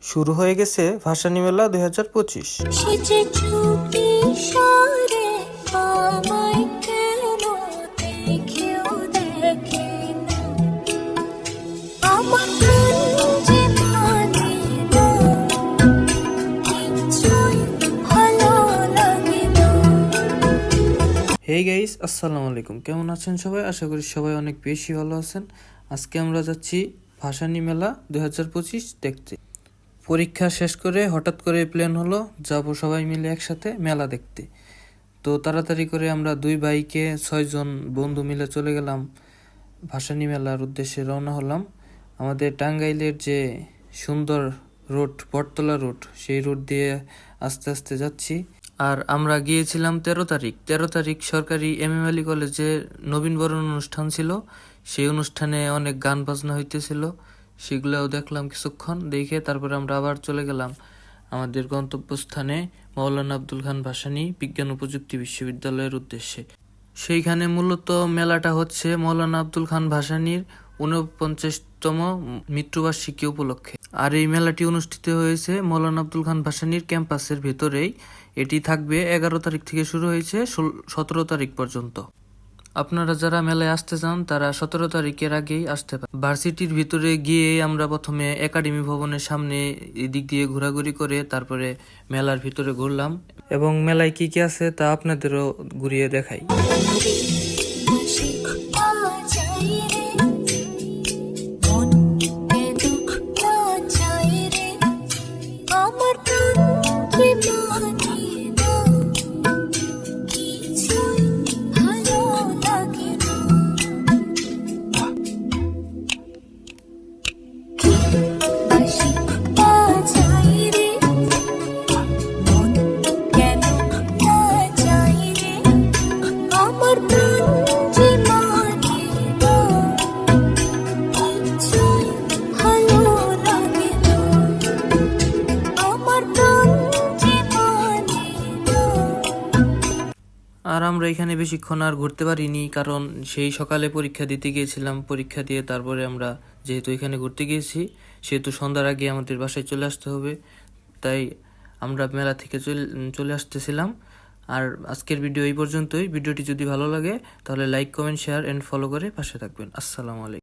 শুরু হয়ে গেছে ভাসানী মেলা 2025। হেই গাইস, আসসালামু আলাইকুম। কেমন আছেন সবাই? আশা করি সবাই অনেক বেশি ভালো আছেন। আজকে আমরা যাচ্ছি ভাসানী মেলা 2025 দেখতে। পরীক্ষা শেষ করে হঠাৎ করে প্ল্যান হলো যাব সবাই মিলে একসাথে মেলা দেখতে। তো তাড়াতাড়ি করে আমরা 2 বাইকে 6 জন বন্ধু মিলে চলে গেলাম ভাসানী মেলার উদ্দেশ্যে রওনা হলাম। আমাদের টাঙ্গাইলের যে সুন্দর রোড, বটতলা রোড, সেই রোড দিয়ে আস্তে আস্তে যাচ্ছি। আর আমরা গিয়েছিলাম 13 তারিখ সরকারি এমএম আলী কলেজে নবীনবরণ অনুষ্ঠান ছিল। সেই অনুষ্ঠানে অনেক গান বাজনা হইতেছিল, সেগুলোও দেখলাম কিছুক্ষণ। দেখে তারপরে আমরা আবার চলে গেলাম আমাদের গন্তব্যস্থানে মাওলানা আব্দুল খান ভাসানী বিজ্ঞান ও প্রযুক্তি বিশ্ববিদ্যালয়ের উদ্দেশ্যে। সেইখানে মূলত মেলাটা হচ্ছে মাওলানা আব্দুল খান ভাসানীর 49তম মৃত্যুবার্ষিকী উপলক্ষে। আর এই মেলাটি অনুষ্ঠিত হয়েছে মাওলানা আব্দুল খান ভাসানীর ক্যাম্পাসের ভেতরেই। এটি থাকবে 11 তারিখ থেকে শুরু হয়েছে 17 তারিখ পর্যন্ত। আপনারা যারা মেলায় আসতে চান তারা 17 তারিখের আগেই আসতে পারেন। ভার্সিটির ভিতরে গিয়ে আমরা প্রথমে একাডেমি ভবনের সামনে এদিক দিয়ে ঘোরাঘুরি করে তারপরে মেলার ভিতরে ঘুরলাম এবং মেলায় কি কি আছে তা আপনাদেরও ঘুরিয়ে দেখাই। আর আমরা এখানে বেশিক্ষণ আর ঘুরতে পারিনি, কারণ সেই সকালে পরীক্ষা দিতে গিয়েছিলাম। পরীক্ষা দিয়ে তারপরে আমরা যেহেতু এখানে ঘুরতে গিয়েছি, সেহেতু সন্ধ্যার আগে আমাদের বাসায় চলে আসতে হবে, তাই আমরা মেলা থেকে চলে আসতেছিলাম। আর আজকের ভিডিও এই পর্যন্তই। ভিডিওটি যদি ভালো লাগে তাহলে like, comment, share and follow করে পাশে থাকবেন। আসসালামু আলাইকুম।